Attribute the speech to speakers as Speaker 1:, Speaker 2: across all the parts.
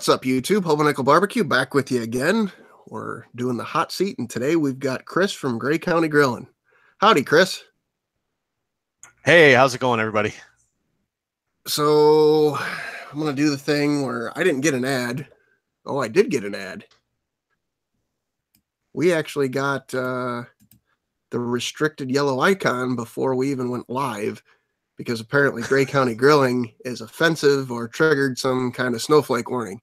Speaker 1: What's up, YouTube? Hobo Nichol BBQ back with you again. We're doing the hot seat, and today we've got Chris from Grey County Grillin. Howdy, Chris.
Speaker 2: Hey, how's it going, everybody?
Speaker 1: So, I'm going to do the thing where I didn't get an ad. Oh, I did get an ad. We actually got the restricted yellow icon before we even went live, because apparently Grey County Grilling is offensive or triggered some kind of snowflake warning.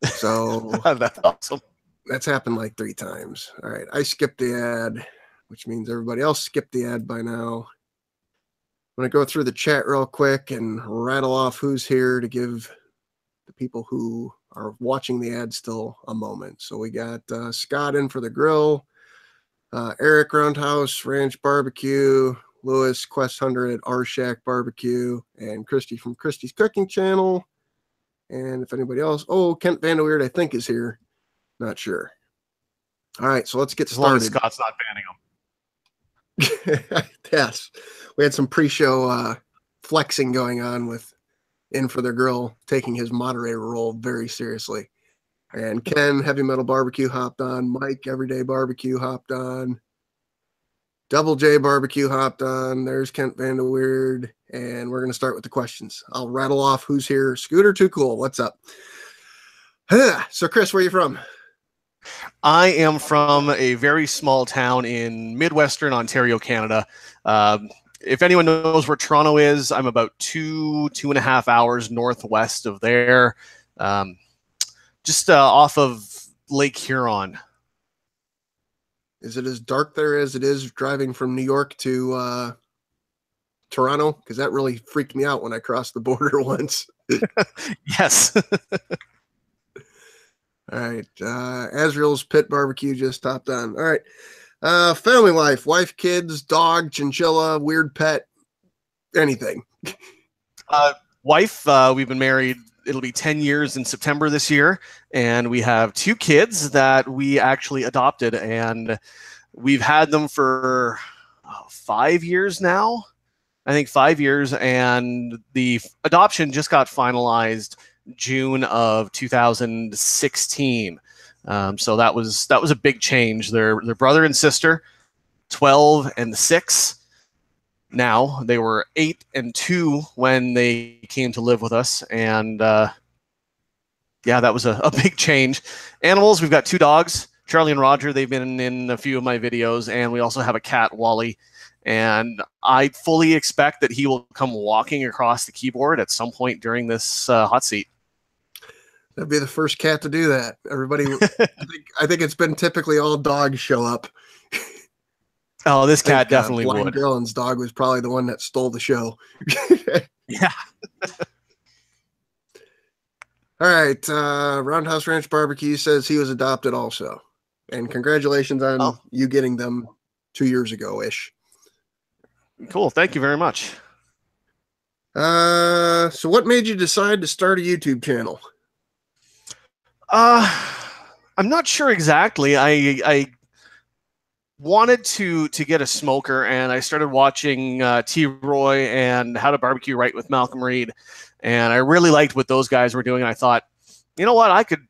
Speaker 1: So
Speaker 2: That's awesome.
Speaker 1: That's happened like 3 times. All right, I skipped the ad, which means everybody else skipped the ad by now. I'm going to go through the chat real quick and rattle off who's here to give the people who are watching the ad still a moment. So we got Scott in for the grill, Eric Roundhouse Ranch Barbecue, Lewis Quest 100 R Shack Barbecue, and Christy from Christy's Cooking Channel. And if anybody else, Kent Vanderweerd, I think, is here. Not sure. All right, so let's get started.
Speaker 2: As long as Scott's not banning them.
Speaker 1: Yes, we had some pre-show flexing going on with In for the Grill taking his moderator role very seriously. And Ken, Heavy Metal Barbecue, hopped on. Mike, Everyday Barbecue, hopped on. Double J Barbecue hopped on. There's Kent Vanderweerd. And we're going to start with the questions. I'll rattle off who's here. Scooter Too Cool, what's up? So, Chris, where are you from?
Speaker 2: I am from a very small town in Midwestern Ontario, Canada. If anyone knows where Toronto is, I'm about 2.5 hours northwest of there, just off of Lake Huron.
Speaker 1: Is it as dark there as it is driving from New York to Toronto? Because that really freaked me out when I crossed the border once.
Speaker 2: Yes.
Speaker 1: All right. Azrael's Pit Barbecue just hopped on. All right. Family life, wife, kids, dog, chinchilla, weird pet, anything.
Speaker 2: Wife, we've been married, it'll be 10 years in September this year, and we have 2 kids that we actually adopted, and we've had them for 5 years now. I think 5 years, and the adoption just got finalized June of 2016. So that was a big change. Their brother and sister, 12 and 6. Now they were 8 and 2 when they came to live with us, and yeah, that was a big change. Animals, we've got 2 dogs, Charlie and Roger. They've been in a few of my videos, and we also have a cat, Wally. And I fully expect that he will come walking across the keyboard at some point during this hot seat.
Speaker 1: That'd be the first cat to do that. Everybody, I think it's been typically all dogs show up.
Speaker 2: Oh, this cat definitely would.
Speaker 1: Grillin's dog was probably the one that stole the show.
Speaker 2: Yeah.
Speaker 1: All right. Roundhouse Ranch Barbecue says he was adopted also. And congratulations on you getting them 2 years ago-ish.
Speaker 2: Cool. Thank you very much.
Speaker 1: So what made you decide to start a YouTube channel?
Speaker 2: I'm not sure exactly. I wanted to get a smoker, and I started watching T-Roy and How to Barbecue Right with Malcolm Reed, and I really liked what those guys were doing. And I thought, you know what, I could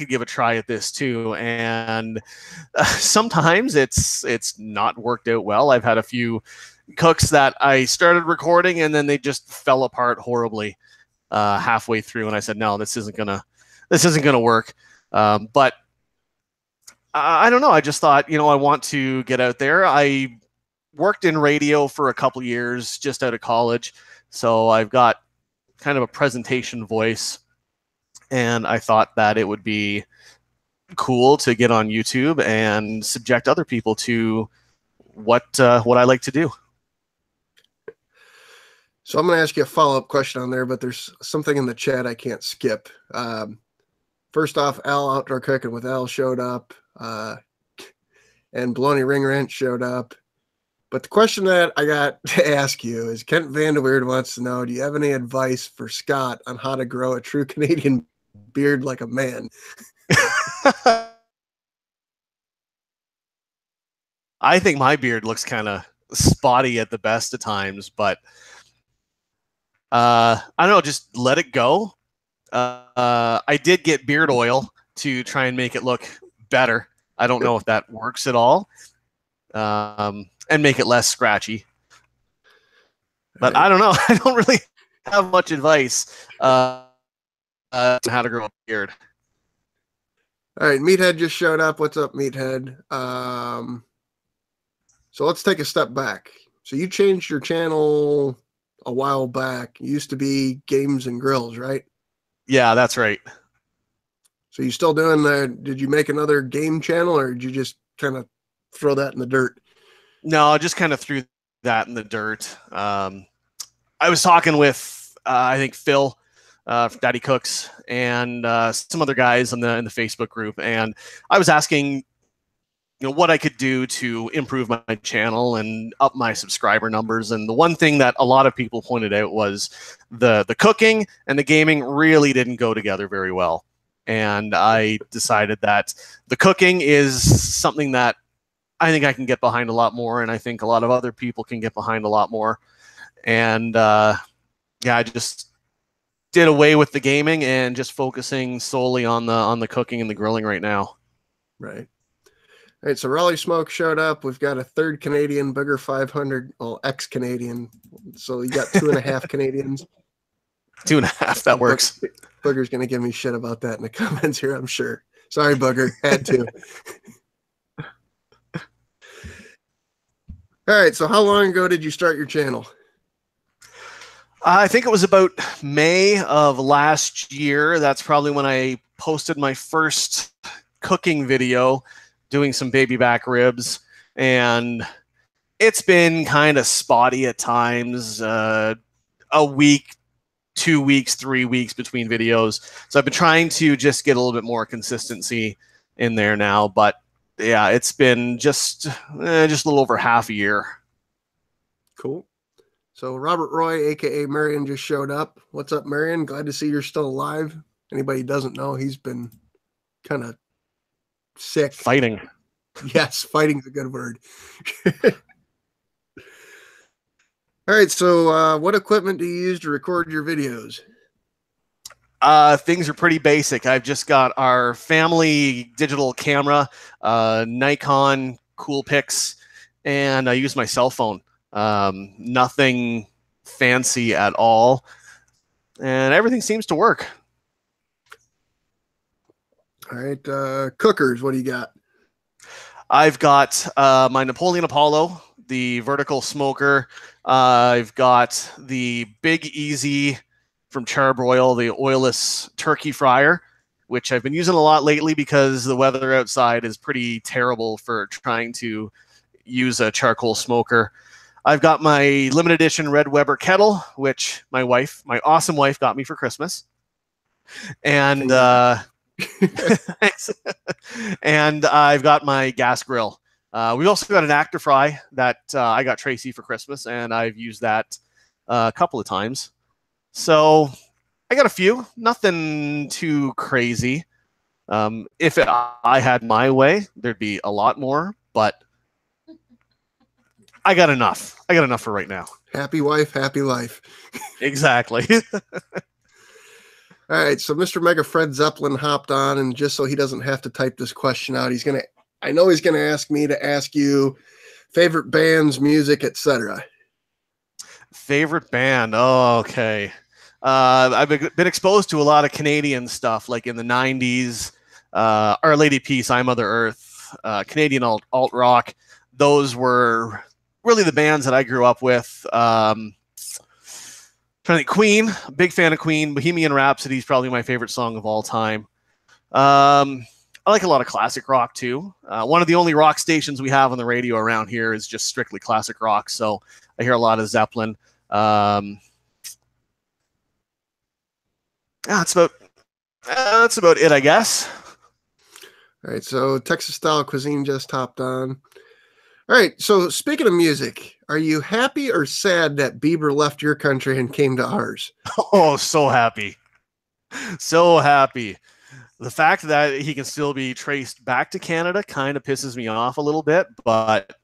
Speaker 2: give a try at this too. And sometimes it's not worked out well. I've had a few cooks that I started recording and then they just fell apart horribly halfway through, and I said, no, this isn't gonna work. But I don't know. I just thought, I want to get out there. I worked in radio for a couple years just out of college, so I've got kind of a presentation voice, and I thought that it would be cool to get on YouTube and subject other people to what I like to do.
Speaker 1: So I'm going to ask you a follow-up question on there, but there's something in the chat I can't skip. First off, Al Outdoor Cooking with Al showed up, and Baloney Ring Ranch showed up. But the question that I got to ask you is, Kent Vanderweerd wants to know, do you have any advice for Scott on how to grow a true Canadian beard like a man?
Speaker 2: I think my beard looks kind of spotty at the best of times, but I don't know, just let it go. I did get beard oil to try and make it look better. I don't know if that works at all, and make it less scratchy. But I don't know. I don't really have much advice on how to grow a beard.
Speaker 1: All right, Meathead just showed up. What's up, Meathead? So let's take a step back. So you changed your channel a while back. It used to be Games and Grills, right?
Speaker 2: Yeah, that's right.
Speaker 1: So you still doing did you make another game channel, or did you just kind of throw that in the dirt?
Speaker 2: No, I just kind of threw that in the dirt. I was talking with, I think, Phil from Daddy Cooks and some other guys in the Facebook group, and I was asking, what I could do to improve my channel and up my subscriber numbers. And the one thing that a lot of people pointed out was the cooking and the gaming really didn't go together very well. And I decided that the cooking is something that I think I can get behind a lot more, and I think a lot of other people can get behind a lot more. And yeah, I just did away with the gaming and just focusing solely on the cooking and the grilling right now.
Speaker 1: Right. All right, so Raleigh Smoke showed up. We've got a third Canadian, Booger 500, well, ex-Canadian. So you got 2.5 Canadians.
Speaker 2: 2.5, that works.
Speaker 1: Booger's going to give me shit about that in the comments here, I'm sure. Sorry, Booger, had to. All right, so how long ago did you start your channel?
Speaker 2: I think it was about May of last year. That's probably when I posted my first cooking video, doing some baby back ribs, and it's been kind of spotty at times, a week, 2 weeks, 3 weeks between videos. So I've been trying to just get a little bit more consistency in there now, but yeah, it's been just a little over half a year.
Speaker 1: Cool. So Robert Roy, aka Marion, just showed up. What's up, Marion? Glad to see you're still alive. Anybody doesn't know, he's been kind of sick.
Speaker 2: Fighting.
Speaker 1: Yes, fighting's a good word. All right, so what equipment do you use to record your videos?
Speaker 2: Things are pretty basic. I've just got our family digital camera, Nikon Coolpix, and I use my cell phone. Nothing fancy at all, and everything seems to work.
Speaker 1: All right, cookers, what do you got?
Speaker 2: I've got my Napoleon Apollo, the vertical smoker. I've got the Big Easy from Charbroil, the oilless turkey fryer, which I've been using a lot lately because the weather outside is pretty terrible for trying to use a charcoal smoker. I've got my limited edition Red Weber kettle, which my awesome wife, got me for Christmas. And and I've got my gas grill. We've also got an Actor Fry that I got Tracy for Christmas, and I've used that a couple of times. So I got a few, nothing too crazy. If I had my way, there'd be a lot more, but I got enough. I got enough for right now.
Speaker 1: Happy wife, happy life.
Speaker 2: Exactly.
Speaker 1: All right, so Mr. Mega Fred Zeppelin hopped on, and just so he doesn't have to type this question out, I know he's gonna ask me to ask you favorite bands, music, etc.
Speaker 2: Favorite band? Oh, okay. I've been exposed to a lot of Canadian stuff, like in the 90s, Our Lady Peace, I Mother Earth, Canadian alt rock. Those were really the bands that I grew up with. Trying to think, Queen, big fan of Queen. Bohemian Rhapsody is probably my favorite song of all time. I like a lot of classic rock too. One of the only rock stations we have on the radio around here is just strictly classic rock, so I hear a lot of Zeppelin. That's about it, I guess.
Speaker 1: All right, so Texas Style Cuisine just hopped on. All right, so speaking of music, are you happy or sad that Bieber left your country and came to ours?
Speaker 2: Oh, so happy. So happy. The fact that he can still be traced back to Canada kind of pisses me off a little bit, but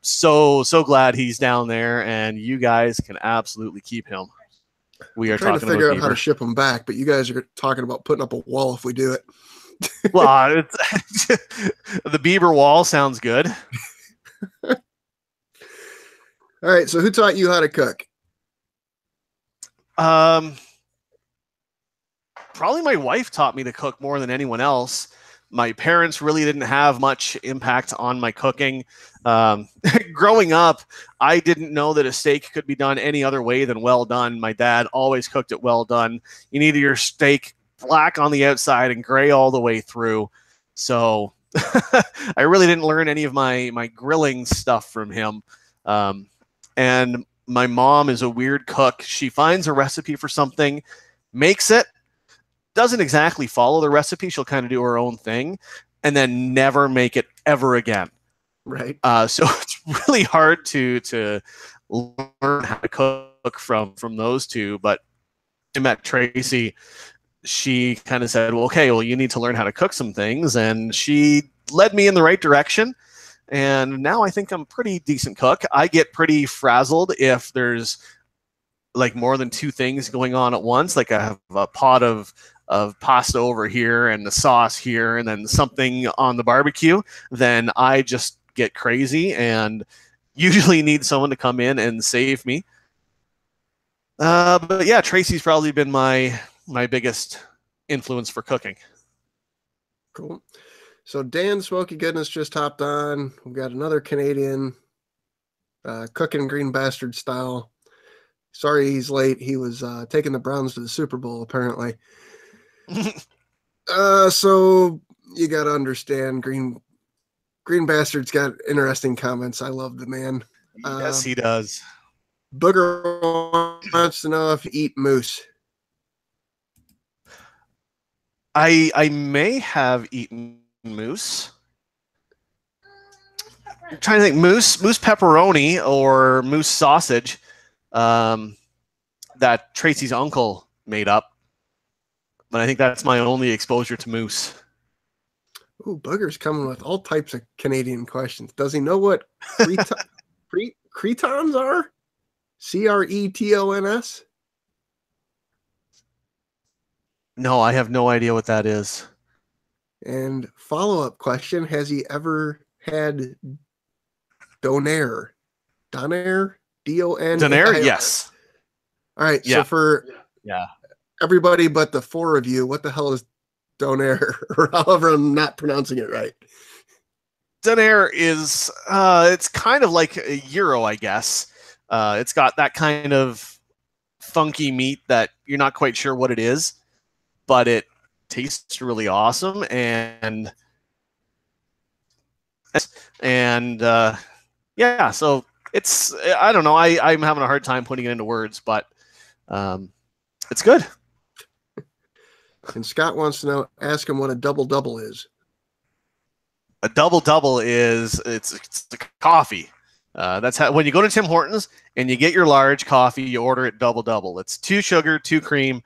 Speaker 2: so glad he's down there, and you guys can absolutely keep him. we
Speaker 1: I'm
Speaker 2: are
Speaker 1: trying to
Speaker 2: talking
Speaker 1: figure
Speaker 2: about
Speaker 1: out how to
Speaker 2: beaver.
Speaker 1: ship them back, but you guys are talking about putting up a wall if we do it.
Speaker 2: Well, the beaver wall sounds good.
Speaker 1: All right. So who taught you how to cook?
Speaker 2: Probably my wife taught me to cook more than anyone else. My parents really didn't have much impact on my cooking. Growing up, I didn't know that a steak could be done any other way than well done. My dad always cooked it well done. You needed your steak black on the outside and gray all the way through. So I really didn't learn any of my grilling stuff from him. And my mom is a weird cook. She finds a recipe for something, makes it, doesn't exactly follow the recipe. She'll kind of do her own thing and then never make it ever again.
Speaker 1: Right.
Speaker 2: So it's really hard to learn how to cook from those two. But I met Tracy. She kind of said, well, okay, well, you need to learn how to cook some things. And she led me in the right direction. And now I think I'm a pretty decent cook. I get pretty frazzled if there's like more than two things going on at once. Like I have a pot of pasta over here and the sauce here and then something on the barbecue, then I just get crazy and usually need someone to come in and save me. But yeah, Tracy's probably been my biggest influence for cooking.
Speaker 1: Cool. So Dan Smoky Goodness just hopped on. We've got another Canadian cooking green bastard style. Sorry he's late. He was taking the Browns to the Super Bowl, apparently. So you got to understand, Green Bastard's got interesting comments. I love the man.
Speaker 2: Yes, he does.
Speaker 1: Booger wants to know if you eat moose.
Speaker 2: I may have eaten moose. I'm trying to think, moose pepperoni or moose sausage that Tracy's uncle made up. But I think that's my only exposure to moose.
Speaker 1: Ooh, Booger's coming with all types of Canadian questions. Does he know what cretons are? Cretons?
Speaker 2: No, I have no idea what that is.
Speaker 1: And follow-up question, has he ever had donair? Donair? D-O-N?
Speaker 2: Donair? Yes.
Speaker 1: All right, yeah. So for everybody but the four of you, what the hell is donair? Or however I'm not pronouncing it right.
Speaker 2: Donair is, it's kind of like a gyro, I guess. It's got that kind of funky meat that you're not quite sure what it is, but it tastes really awesome. And yeah, so it's, I don't know, I'm having a hard time putting it into words, but it's good.
Speaker 1: And Scott wants to know, ask him what a double-double is.
Speaker 2: A double-double is, it's a coffee. That's how, when you go to Tim Hortons and you get your large coffee, you order it double-double. It's 2 sugar, 2 cream.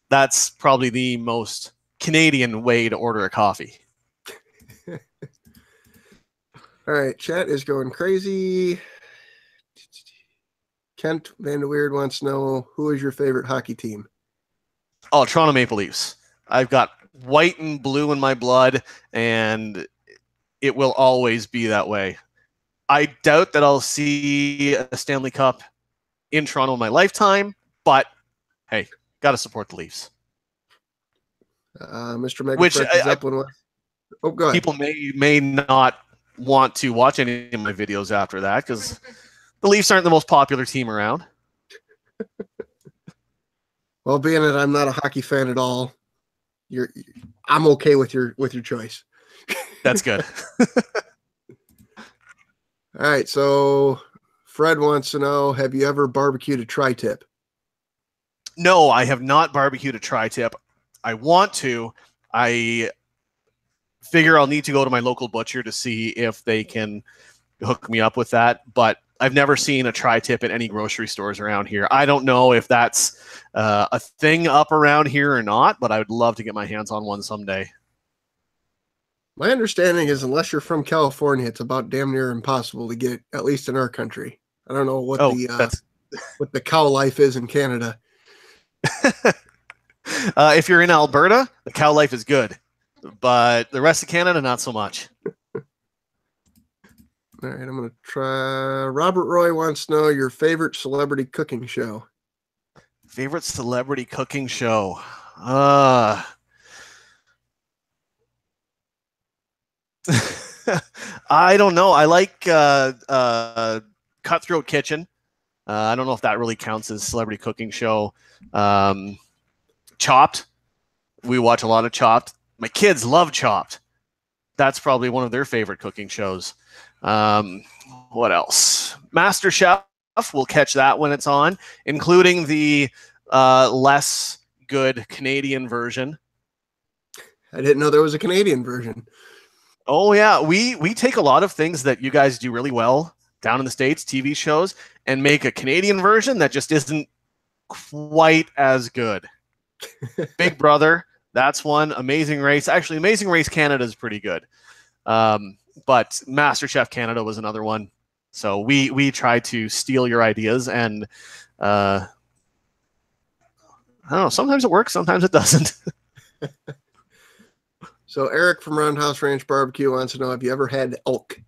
Speaker 2: That's probably the most Canadian way to order a coffee.
Speaker 1: All right, chat is going crazy. Kent Vanderweerd wants to know, who is your favorite hockey team?
Speaker 2: Oh, Toronto Maple Leafs. I've got white and blue in my blood, and it will always be that way. I doubt that I'll see a Stanley Cup in Toronto in my lifetime, but hey, got to support the Leafs.
Speaker 1: Mr. Mega oh, go ahead.
Speaker 2: People may not want to watch any of my videos after that because the Leafs aren't the most popular team around.
Speaker 1: Well, being that I'm not a hockey fan at all, I'm okay with your choice.
Speaker 2: That's good.
Speaker 1: All right, so Fred wants to know, have you ever barbecued a tri-tip?
Speaker 2: No, I have not barbecued a tri-tip. I want to. I figure I'll need to go to my local butcher to see if they can hook me up with that, but I've never seen a tri-tip at any grocery stores around here. I don't know if that's a thing up around here or not, but I would love to get my hands on one someday.
Speaker 1: My understanding is unless you're from California, it's about damn near impossible to get, at least in our country. I don't know what what the cow life is in Canada.
Speaker 2: If you're in Alberta, the cow life is good, but the rest of Canada, not so much.
Speaker 1: All right, I'm going to try. Robert Roy wants to know your favorite celebrity cooking show.
Speaker 2: Favorite celebrity cooking show? I don't know. I like Cutthroat Kitchen. I don't know if that really counts as celebrity cooking show. Chopped. We watch a lot of Chopped. My kids love Chopped. That's probably one of their favorite cooking shows. What else? Master Chef. We'll catch that when it's on, including the less good Canadian version.
Speaker 1: I didn't know there was a Canadian version.
Speaker 2: Oh yeah, we take a lot of things that you guys do really well down in the States, TV shows, and make a Canadian version that just isn't quite as good. Big Brother, that's one. Amazing Race. Actually, Amazing Race Canada is pretty good. But MasterChef Canada was another one. So we try to steal your ideas, and I don't know, sometimes it works, sometimes it doesn't.
Speaker 1: So Eric from Roundhouse Ranch Barbecue wants to know, have you ever had elk?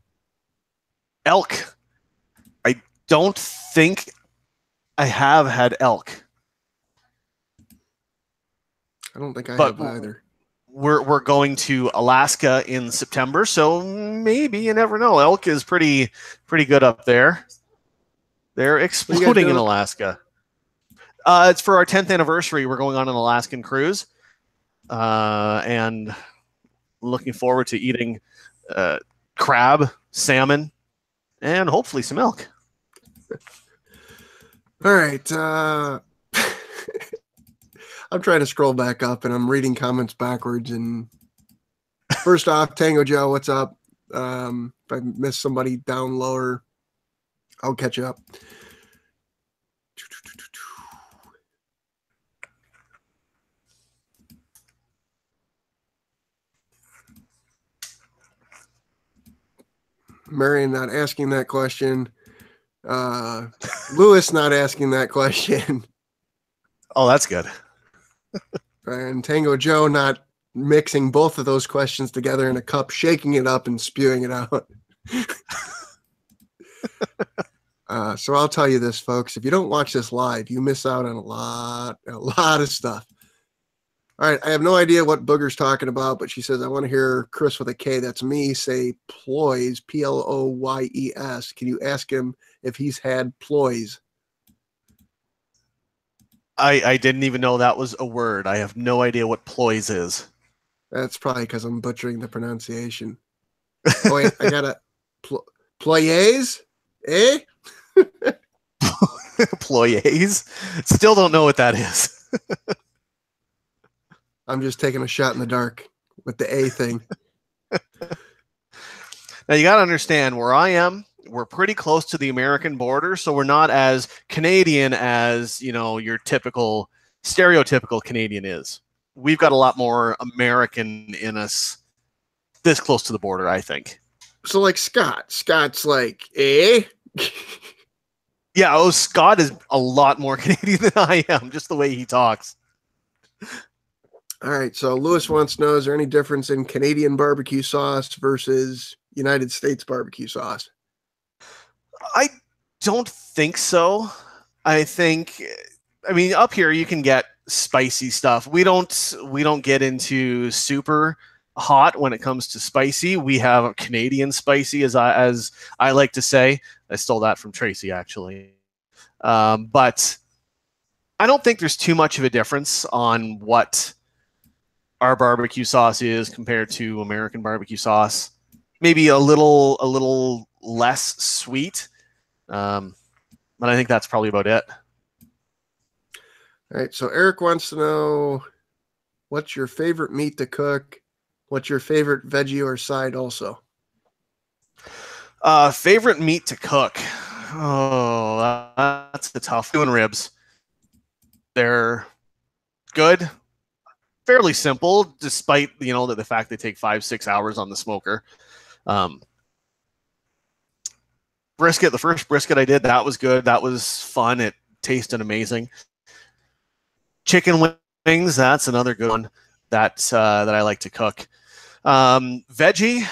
Speaker 2: Elk. I don't think I have had elk.
Speaker 1: I don't think I have either.
Speaker 2: We're going to Alaska in September, so maybe, you never know. Elk is pretty good up there. They're exploding in Alaska. It's for our 10th anniversary. We're going on an Alaskan cruise, and looking forward to eating crab, salmon, and hopefully some elk.
Speaker 1: All right. I'm trying to scroll back up, and I'm reading comments backwards. And first off, Tango Joe, what's up? If I missed somebody down lower, I'll catch up. Marion not asking that question. Lewis not asking that question.
Speaker 2: Oh, that's good.
Speaker 1: And Tango Joe not mixing both of those questions together in a cup, shaking it up and spewing it out. So I'll tell you this, folks. If you don't watch this live, you miss out on a lot of stuff. All right, I have no idea what Booger's talking about, but she says, I want to hear Chris with a K, that's me, say ploys, Ployes. Can you ask him if he's had ploys?
Speaker 2: I didn't even know that was a word. I have no idea what ploys is.
Speaker 1: That's probably because I'm butchering the pronunciation. Oh, wait, I got a ployes? Eh?
Speaker 2: Ployes? Still don't know what that is.
Speaker 1: I'm just taking a shot in the dark with the A thing.
Speaker 2: Now, you got to understand, where I am, we're pretty close to the American border, so we're not as Canadian as, your typical, stereotypical Canadian is. We've got a lot more American in us this close to the border, I think.
Speaker 1: So like Scott's like, eh?
Speaker 2: Yeah, Scott is a lot more Canadian than I am, just the way he talks.
Speaker 1: All right, so Lewis wants to know, is there any difference in Canadian barbecue sauce versus United States barbecue sauce?
Speaker 2: I don't think so. I mean, up here you can get spicy stuff. We don't get into super hot when it comes to spicy. We have a Canadian spicy, as I like to say. I stole that from Tracy, actually. But I don't think there's too much of a difference on what our barbecue sauce is compared to American barbecue sauce. Maybe a little less sweet. But I think that's probably about it.
Speaker 1: All right, so Eric wants to know, what's your favorite meat to cook? What's your favorite veggie or side also?
Speaker 2: Favorite meat to cook? Oh, that's a tough one. Ribs. They're good, fairly simple, despite the fact they take 5-6 hours on the smoker. Brisket, the first brisket I did, that was good. That was fun. It tasted amazing. chicken wings. That's another good one that I like to cook. Veggie,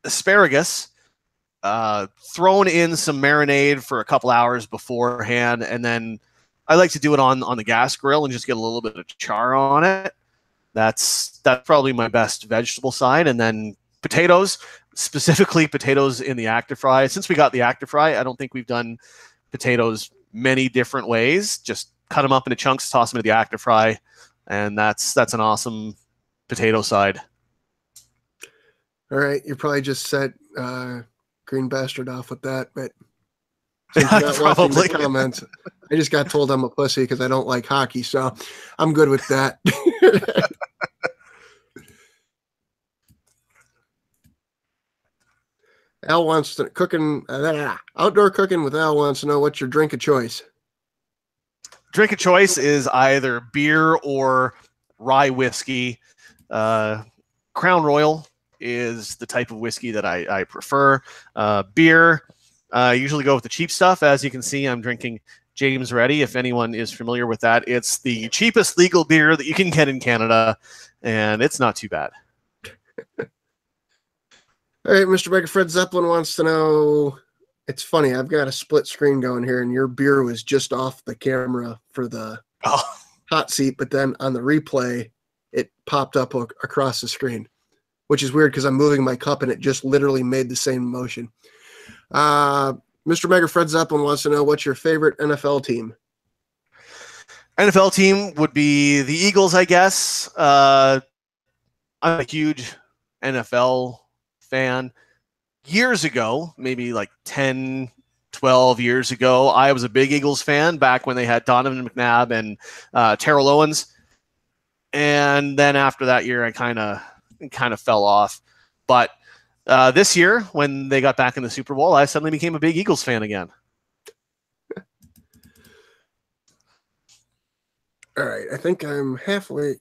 Speaker 2: asparagus, thrown in some marinade for a couple hours beforehand, and then I like to do it on the gas grill and just get a little bit of char on it. That's probably my best vegetable side. And then potatoes, specifically potatoes in the active fry. Since we got the active fry, I don't think we've done potatoes many different ways. Just cut them up into chunks, toss them into the active fry, and that's an awesome potato side.
Speaker 1: All right, you probably just set Green Bastard off with that, but since you're not watching the comments, I just got told I'm a pussy because I don't like hockey, so I'm good with that. Al wants to outdoor cooking with Al wants to know what's your drink of choice.
Speaker 2: Drink of choice is either beer or rye whiskey. Crown Royal is the type of whiskey that I prefer. Beer, I usually go with the cheap stuff. As you can see, I'm drinking James Ready. If anyone is familiar with that, it's the cheapest legal beer that you can get in Canada, and it's not too bad.
Speaker 1: All right, Mr. Baker, Fred Zeppelin wants to know, it's funny, I've got a split screen going here, and your beer was just off the camera for the hot seat, but then on the replay, it popped up across the screen, which is weird because I'm moving my cup, and it just literally made the same motion. Mr. Mega Fred Zeppelin wants to know, what's your favorite NFL team?
Speaker 2: NFL team would be the Eagles, I guess. I'm a huge NFL fan. Years ago, maybe like 10, 12 years ago, I was a big Eagles fan back when they had Donovan McNabb and Terrell Owens. And then after that year, I kind of fell off. But this year, when they got back in the Super Bowl, I suddenly became a big Eagles fan again.
Speaker 1: All right, I think I'm halfway.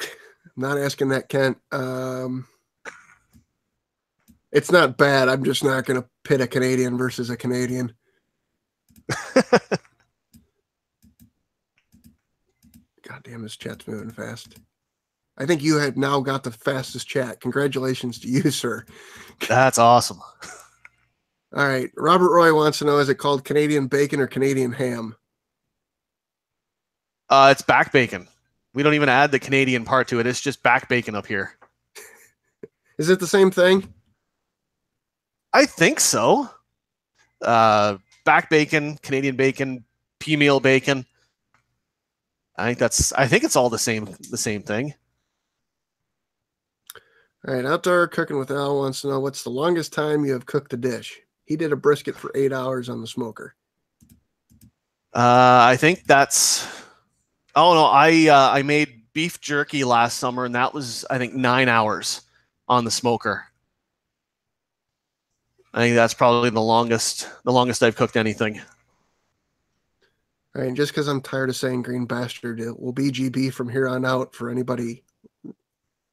Speaker 1: I'm not asking that, Kent. It's not bad. I'm just not going to pit a Canadian versus a Canadian. God damn, this chat's moving fast. I think you had now got the fastest chat. Congratulations to you, sir.
Speaker 2: That's awesome.
Speaker 1: All right. Robert Roy wants to know, is it called Canadian bacon or Canadian ham?
Speaker 2: It's back bacon. We don't even add the Canadian part to it. It's just back bacon up here.
Speaker 1: Is it the same thing?
Speaker 2: I think so. Back bacon, Canadian bacon, pea-meal bacon. I think it's all the same thing.
Speaker 1: All right, Outdoor Cooking with Al wants to know, what's the longest time you have cooked a dish? He did a brisket for 8 hours on the smoker.
Speaker 2: I think that's... Oh, no, I made beef jerky last summer, and that was, I think, 9 hours on the smoker. I think that's probably the longest I've cooked anything.
Speaker 1: All right, and just because I'm tired of saying Green Bastard, it will be GB from here on out for anybody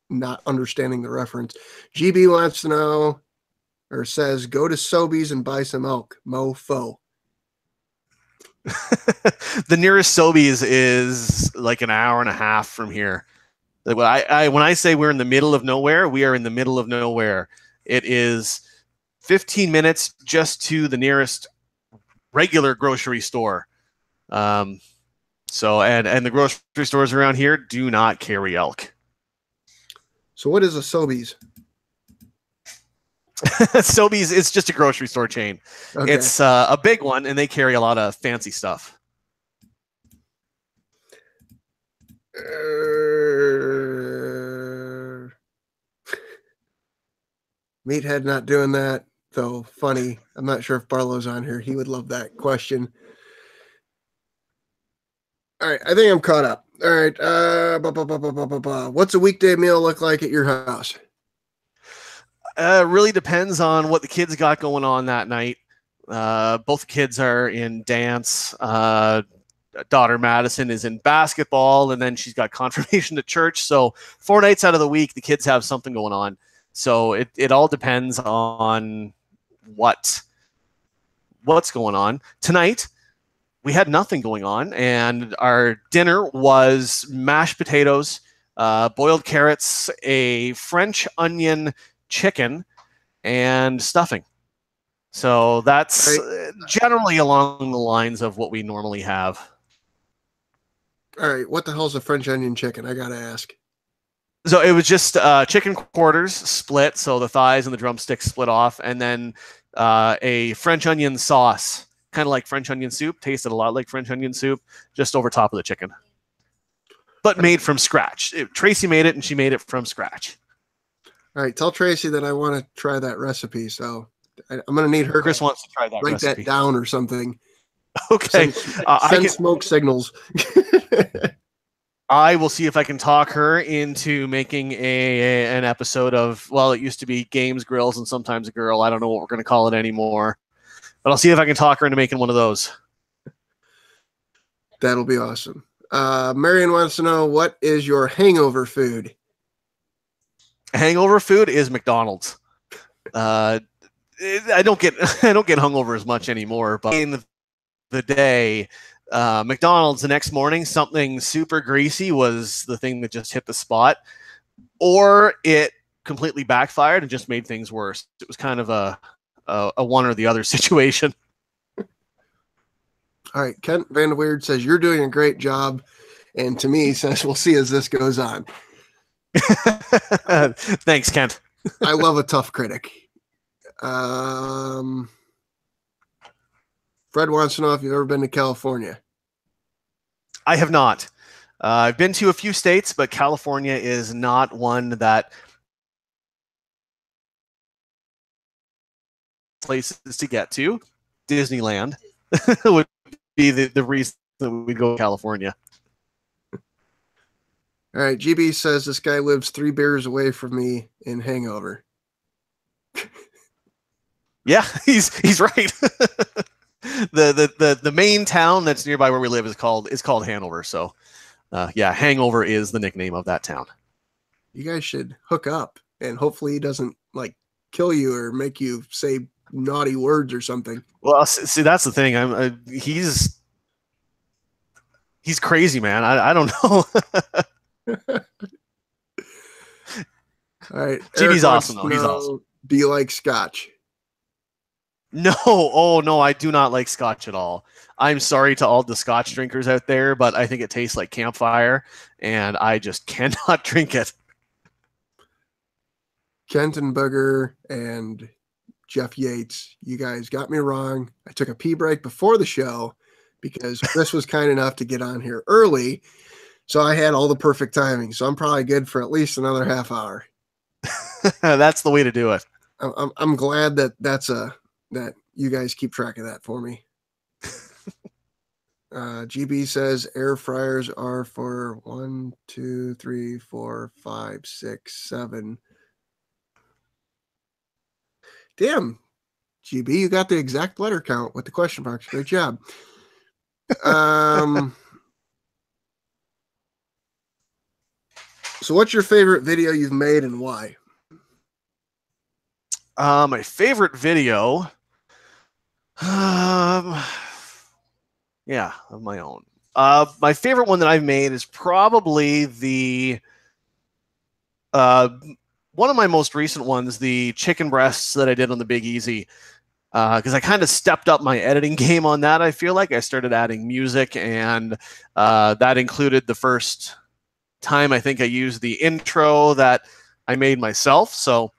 Speaker 1: not understanding the reference. GB wants to know, or says, go to Sobeys and buy some elk. Mofo.
Speaker 2: The nearest Sobeys is like an hour and a half from here. When I say we're in the middle of nowhere, we are in the middle of nowhere. It is 15 minutes just to the nearest regular grocery store. So the grocery stores around here do not carry elk.
Speaker 1: So what is a Sobeys?
Speaker 2: Sobeys, it's just a grocery store chain. Okay. It's a big one, and they carry a lot of fancy stuff.
Speaker 1: Meathead not doing that, though. Funny. I'm not sure if Barlow's on here. He would love that question. All right, I think I'm caught up. All right. What's a weekday meal look like at your house?
Speaker 2: Really depends on what the kids got going on that night. Both kids are in dance. Daughter Madison is in basketball, and then she's got confirmation to church. So 4 nights out of the week, the kids have something going on. So it all depends on what's going on. Tonight, we had nothing going on, and our dinner was mashed potatoes, boiled carrots, a French onion chicken, and stuffing. So that's generally along the lines of what we normally have.
Speaker 1: All right, what the hell's a French onion chicken? I gotta ask.
Speaker 2: So it was just chicken quarters split, so the thighs and the drumsticks split off, and then a French onion sauce, kind of like French onion soup, tasted a lot like French onion soup, just over top of the chicken, but made from scratch. Tracy made it, and she made it from scratch.
Speaker 1: All right, tell Tracy that I want to try that recipe. So I'm going to need her.
Speaker 2: Chris wants to try that.
Speaker 1: Write
Speaker 2: recipe.
Speaker 1: that down or something.
Speaker 2: Okay.
Speaker 1: Send smoke signals.
Speaker 2: I will see if I can talk her into making an episode of, well, it used to be Games, Grills, and Sometimes a Girl. I don't know what we're going to call it anymore. But I'll see if I can talk her into making one of those.
Speaker 1: That'll be awesome. Marion wants to know, what is your hangover food?
Speaker 2: Hangover food is McDonald's. I don't get hungover as much anymore, but in the day, McDonald's the next morning, something super greasy was the thing that just hit the spot, or it completely backfired and just made things worse. It was kind of a one or the other situation.
Speaker 1: All right, Kent Vanderweerd says you're doing a great job, and to me says we'll see as this goes on.
Speaker 2: Thanks, Kent.
Speaker 1: I love a tough critic. Fred wants to know if you've ever been to California.
Speaker 2: I have not. I've been to a few states, but California is not one that places to get to. Disneyland would be the reason that we'd go to California.
Speaker 1: All right, GB says this guy lives 3 beers away from me in Hangover.
Speaker 2: Yeah, he's right. The main town that's nearby where we live is called Hanover. So, yeah, Hangover is the nickname of that town.
Speaker 1: You guys should hook up, and hopefully he doesn't like kill you or make you say naughty words or something.
Speaker 2: Well, see, that's the thing. He's crazy, man. I don't know.
Speaker 1: All right,
Speaker 2: GB's awesome though. He's awesome.
Speaker 1: Do you like scotch?
Speaker 2: No, oh no, I do not like scotch at all. I'm sorry to all the scotch drinkers out there, but I think it tastes like campfire, and I just cannot drink it.
Speaker 1: Kenton Booger and Jeff Yates, you guys got me wrong. I took a pee break before the show because Chris was kind enough to get on here early, so I had all the perfect timing. So I'm probably good for at least another half hour.
Speaker 2: That's the way to do it.
Speaker 1: I'm glad that that you guys keep track of that for me. GB says air fryers are for 1, 2, 3, 4, 5, 6, 7. Damn, GB, you got the exact letter count with the question marks. Great job. So what's your favorite video you've made and why?
Speaker 2: My favorite video, yeah, of my own. My favorite one that I've made is probably the one of my most recent ones, the chicken breasts that I did on the Big Easy, because I kind of stepped up my editing game on that. I feel like I started adding music, and that included the first time I think I used the intro that I made myself. So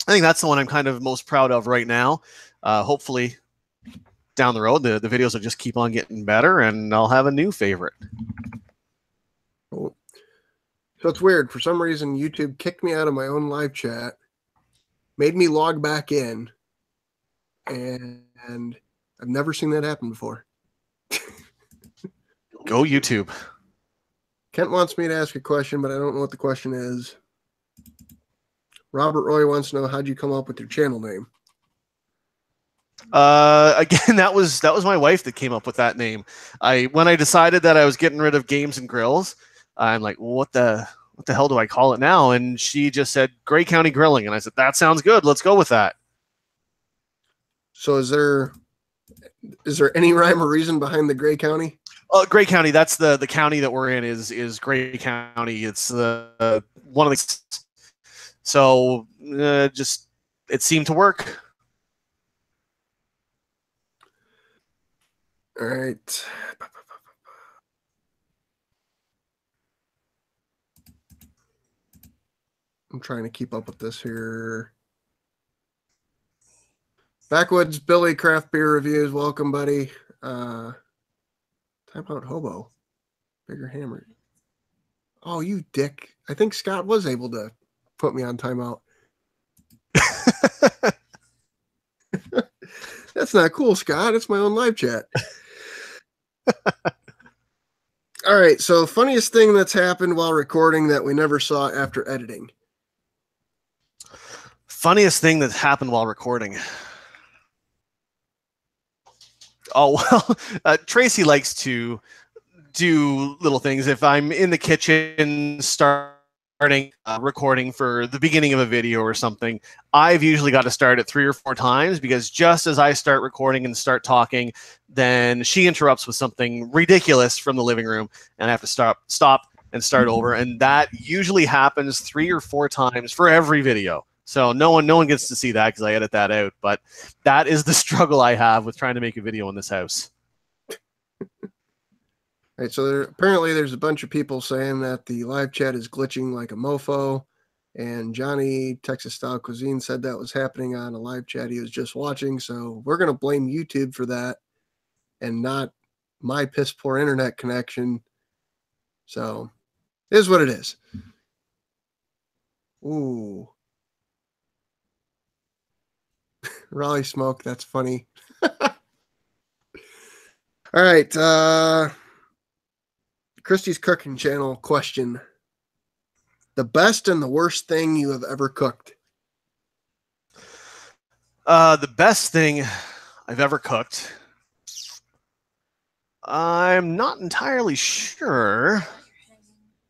Speaker 2: I think that's the one I'm kind of most proud of right now. Hopefully down the road, the videos will just keep on getting better, and I'll have a new favorite.
Speaker 1: Cool. So it's weird. For some reason, YouTube kicked me out of my own live chat, made me log back in, and I've never seen that happen before.
Speaker 2: Go YouTube.
Speaker 1: Kent wants me to ask a question, but I don't know what the question is. Robert Roy wants to know, how'd you come up with your channel name?
Speaker 2: Again, that was my wife that came up with that name. When I decided that I was getting rid of Games and Grills, I'm like, what the hell do I call it now? And she just said Gray County Grilling, and I said, that sounds good. Let's go with that.
Speaker 1: So is there Is there any rhyme or reason behind the Gray County?
Speaker 2: Gray County, that's the county that we're in is Gray County. It's the one of the so just it seemed to work.
Speaker 1: All right. I'm trying to keep up with this here. Backwoods Billy Craft Beer Reviews. Welcome, buddy. Time Out Hobo. Bigger Hammer. Oh, you dick. I think Scott was able to put me on timeout. That's not cool, Scott. It's my own live chat. All right. So, funniest thing that's happened while recording that we never saw after editing.
Speaker 2: Funniest thing that's happened while recording. Oh, well, Tracy likes to do little things. If I'm in the kitchen starting recording for the beginning of a video or something, I've usually got to start it 3 or 4 times, because just as I start recording and start talking, then she interrupts with something ridiculous from the living room, and I have to stop and start over. And that usually happens 3 or 4 times for every video. So no one gets to see that because I edit that out. But that is the struggle I have with trying to make a video in this house.
Speaker 1: All right, so apparently there's a bunch of people saying that the live chat is glitching like a mofo. And Johnny, Texas Style Cuisine, said that was happening on a live chat he was just watching. So we're going to blame YouTube for that and not my piss poor internet connection. So it is what it is. Ooh. Raleigh smoke, that's funny. All right. Christy's Cooking Channel question. The best and the worst thing you have ever cooked?
Speaker 2: The best thing I've ever cooked, I'm not entirely sure.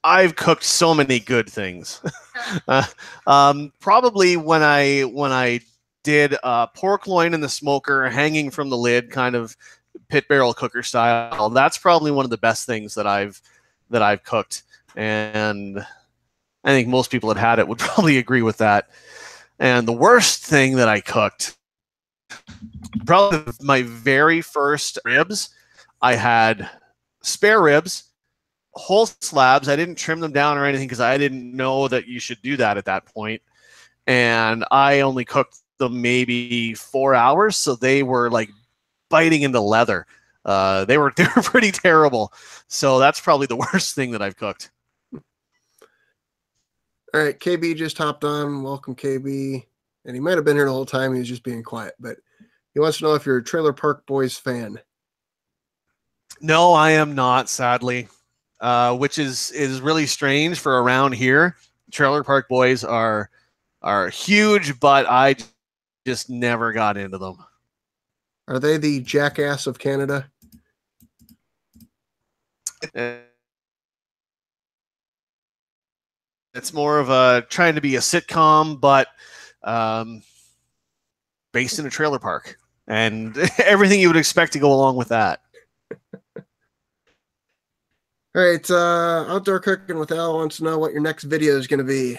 Speaker 2: I've cooked so many good things. Probably when I did pork loin in the smoker hanging from the lid, kind of pit barrel cooker style. That's probably one of the best things that I've cooked, and I think most people that had it would probably agree with that. And the worst thing that I cooked, probably my very first ribs. I had spare ribs, whole slabs. I didn't trim them down or anything because I didn't know that you should do that at that point. And I only cooked them maybe 4 hours, so they were like biting into leather. They were pretty terrible. So that's probably the worst thing that I've cooked.
Speaker 1: All right, KB just hopped on. Welcome, KB. And he might have been here the whole time. He was just being quiet, but he wants to know if you're a Trailer Park Boys fan.
Speaker 2: No, I am not, sadly, which is really strange for around here. Trailer Park Boys are huge, but I just never got into them.
Speaker 1: Are they the Jackass of Canada?
Speaker 2: It's more of a trying to be a sitcom, but based in a trailer park, and everything you would expect to go along with that.
Speaker 1: All right, Outdoor Cooking with Al wants to know what your next video is going to be.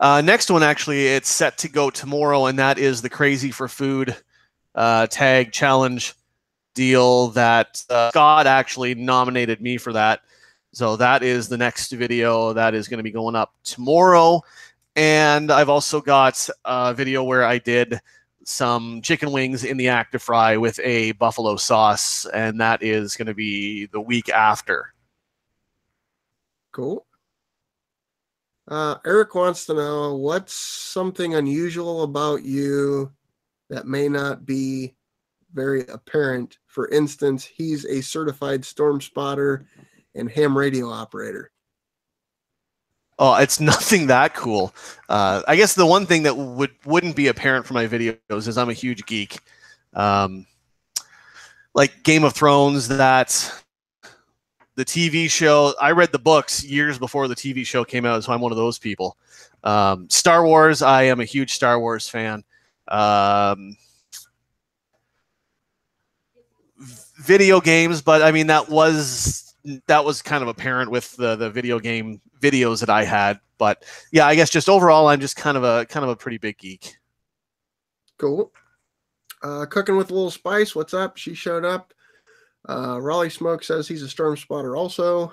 Speaker 2: Next one, actually, it's set to go tomorrow, and that is the Crazy for Food tag challenge deal that Scott actually nominated me for that. So that is the next video that is going to be going up tomorrow. And I've also got a video where I did some chicken wings in the active fry with a buffalo sauce, and that is going to be the week after.
Speaker 1: Cool. Eric wants to know what's something unusual about you that may not be very apparent. For instance, he's a certified storm spotter and ham radio operator.
Speaker 2: Oh, it's nothing that cool. I guess the one thing that wouldn't be apparent from my videos is I'm a huge geek. Like Game of Thrones, that the TV show. I read the books years before the TV show came out, so I'm one of those people. Star Wars, I am a huge Star Wars fan. video games, but I mean that was kind of apparent with the video game videos that I had. But yeah, I guess just overall, I'm just kind of a pretty big geek.
Speaker 1: Cool. Cooking with a little spice. What's up? She showed up. Raleigh Smoke says he's a storm spotter also.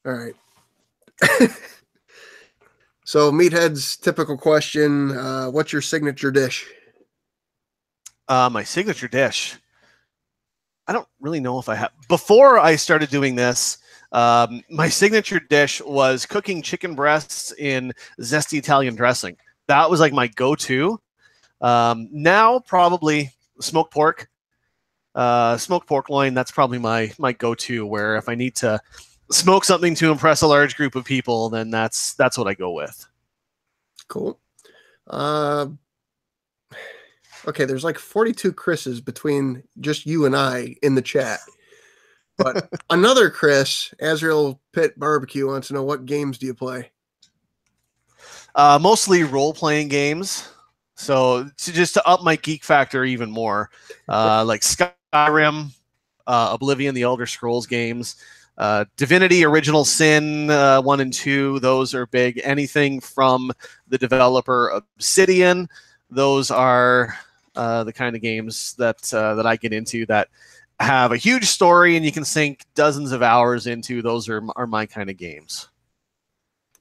Speaker 1: All right. So Meathead's typical question, what's your signature dish?
Speaker 2: My signature dish. I don't really know if I have. Before I started doing this, my signature dish was cooking chicken breasts in zesty Italian dressing. That was like my go-to. Now probably smoked pork. Smoked pork loin, that's probably my go-to, where if I need to smoke something to impress a large group of people, then that's what I go with.
Speaker 1: Cool. Okay, there's like 42 Chris's between just you and I in the chat. But another Chris, Azrael Pit Barbecue, wants to know, what games do you play?
Speaker 2: Mostly role-playing games. So just to up my geek factor even more, like Skyrim, Oblivion, the Elder Scrolls games, Divinity, Original Sin 1 and 2, those are big. Anything from the developer Obsidian, those are the kind of games that I get into that have a huge story and you can sink dozens of hours into. Those are my kind of games.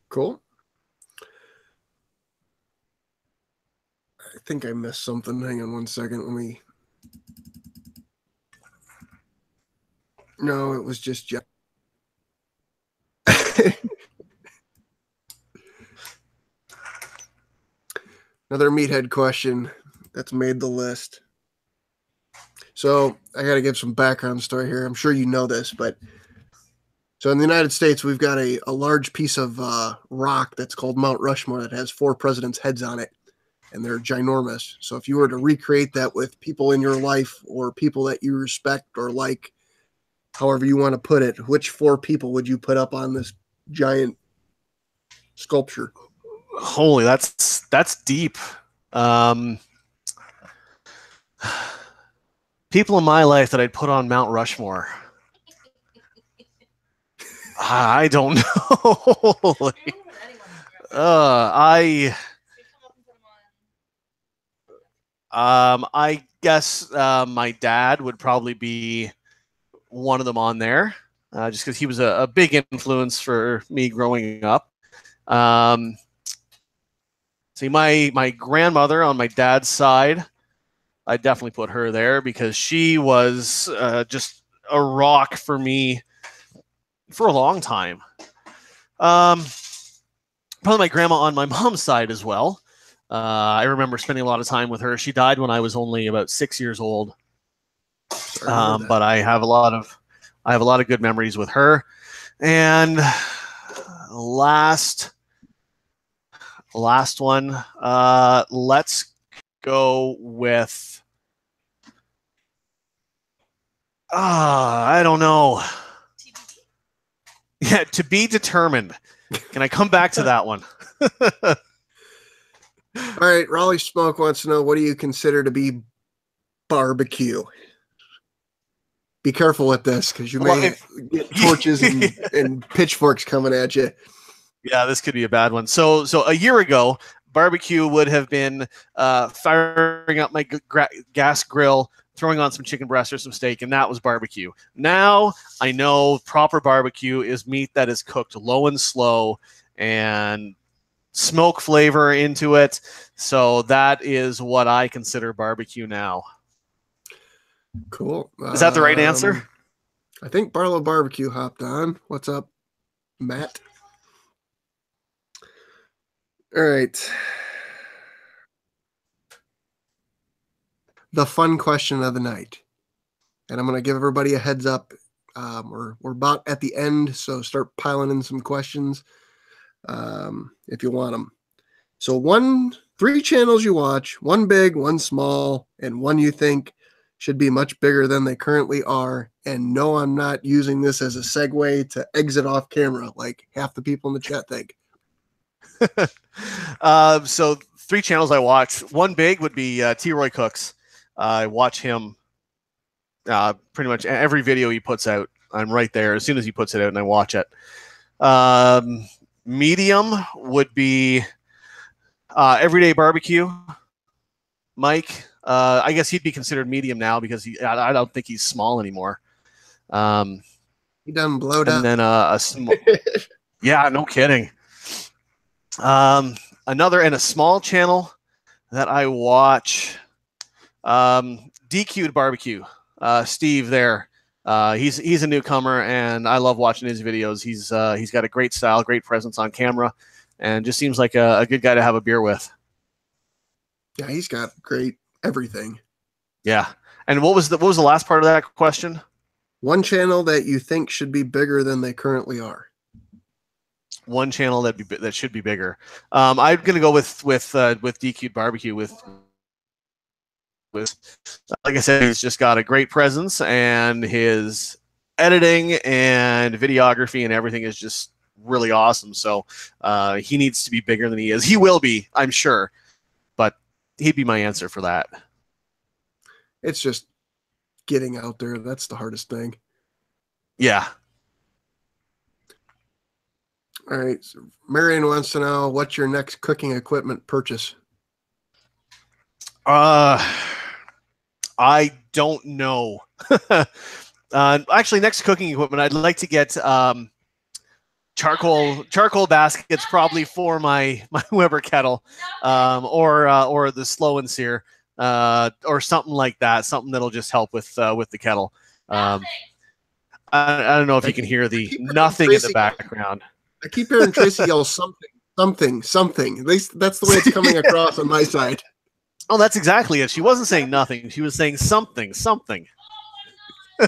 Speaker 1: Cool. I think I missed something. Hang on one second. Let me. No, it was just Jeff. Another Meathead question that's made the list. So I got to give some background story here. I'm sure you know this, but so in the United States, we've got a large piece of rock that's called Mount Rushmore that has 4 presidents' heads on it, and they're ginormous. So if you were to recreate that with people in your life or people that you respect or like, however you want to put it, which 4 people would you put up on this giant sculpture?
Speaker 2: Holy, that's deep. People in my life that I'd put on Mount Rushmore. I don't know. I guess my dad would probably be one of them on there, just because he was a big influence for me growing up. See, my grandmother on my dad's side, I definitely put her there because she was just a rock for me for a long time. Probably my grandma on my mom's side as well. I remember spending a lot of time with her. She died when I was only about 6 years old. But I have a lot of good memories with her. And last one, let's go with I don't know. Yeah, to be determined. Can I come back to that one?
Speaker 1: All right, Raleigh Smoke wants to know, what do you consider to be barbecue? Be careful with this, because you may get torches and pitchforks coming at you.
Speaker 2: Yeah, this could be a bad one. So a year ago, barbecue would have been firing up my gas grill, throwing on some chicken breast or some steak, and that was barbecue. Now I know proper barbecue is meat that is cooked low and slow and smoke flavor into it. So that is what I consider barbecue now.
Speaker 1: Cool.
Speaker 2: Is that the right answer?
Speaker 1: I think Barlow Barbecue hopped on. What's up, Matt? All right. The fun question of the night. And I'm going to give everybody a heads up. We're about at the end, so start piling in some questions if you want them. So 3 channels you watch, 1 big, 1 small, and 1 you think should be much bigger than they currently are. And no, I'm not using this as a segue to exit off camera like half the people in the chat think.
Speaker 2: So 3 channels I watch. One big would be T. Roy Cooks. I watch him pretty much every video he puts out. I'm right there as soon as he puts it out, and I watch it. Medium would be Everyday Barbecue. Mike, I guess he'd be considered medium now because I don't think he's small anymore.
Speaker 1: He done blowed up.
Speaker 2: And then a small, yeah, no kidding. Another and a small channel that I watch, DQ'd Barbecue. Steve there. He's a newcomer, and I love watching his videos. He's got a great style, great presence on camera, and just seems like a good guy to have a beer with.
Speaker 1: Yeah, he's got great everything.
Speaker 2: Yeah. And what was the last part of that question?
Speaker 1: One channel that you think should be bigger than they currently are.
Speaker 2: One channel that should be bigger. I'm gonna go with DQ'd Barbecue with like I said, he's just got a great presence, and his editing and videography and everything is just really awesome. So he needs to be bigger than he is. He will be, I'm sure, but he'd be my answer for that.
Speaker 1: It's just getting out there. That's the hardest thing.
Speaker 2: Yeah.
Speaker 1: All right. So Marion wants to know, what's your next cooking equipment purchase?
Speaker 2: I don't know. Actually, next cooking equipment, I'd like to get charcoal baskets, probably for my Weber kettle, or the Slow and Sear, or something like that. Something that'll just help with the kettle. I don't know if you can hear the nothing in the background.
Speaker 1: I keep hearing Tracy yell something. At least that's the way it's coming across on my side.
Speaker 2: Oh, that's exactly it. She wasn't saying nothing. She was saying something.
Speaker 1: All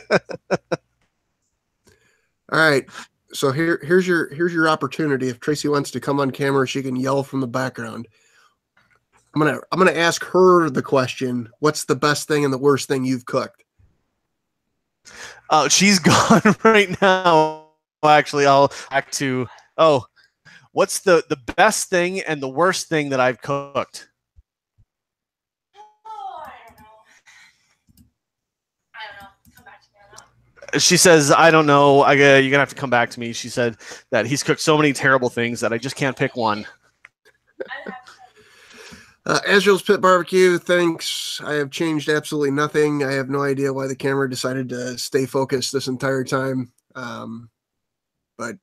Speaker 1: right. So here's your opportunity. If Tracy wants to come on camera, she can yell from the background. I'm gonna ask her the question. What's the best thing and the worst thing you've cooked?
Speaker 2: Oh, she's gone right now. Actually, I'll back to what's the best thing and the worst thing that I've cooked? She says, I don't know. You're going to have to come back to me. She said that he's cooked so many terrible things that I just can't pick one.
Speaker 1: Azrael's Pit Barbecue thinks, I have changed absolutely nothing. I have no idea why the camera decided to stay focused this entire time. But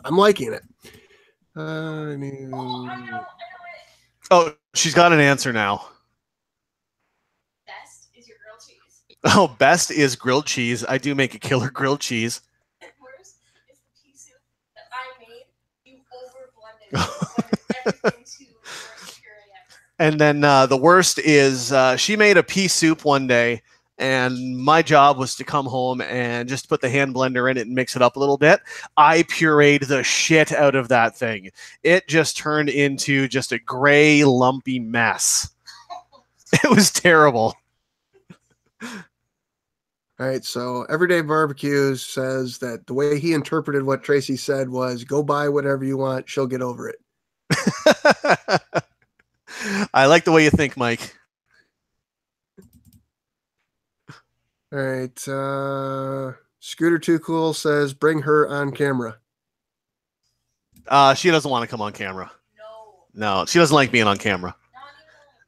Speaker 1: I'm liking it.
Speaker 2: Oh, she's got an answer now. Oh, best is grilled cheese. I do make a killer grilled cheese.
Speaker 3: And worst is the pea soup that I made. You over-blended everything to the worst puree ever.
Speaker 2: And then the worst is she made a pea soup one day, and my job was to come home and just put the hand blender in it and mix it up a little bit. I pureed the shit out of that thing. It just turned into just a gray, lumpy mess. It was terrible.
Speaker 1: All right, so Everyday Barbecue says that the way he interpreted what Tracy said was, go buy whatever you want, she'll get over it.
Speaker 2: I like the way you think, Mike.
Speaker 1: All right, Scooter Too Cool says, bring her on camera.
Speaker 2: She doesn't want to come on camera. No, she doesn't like being on camera.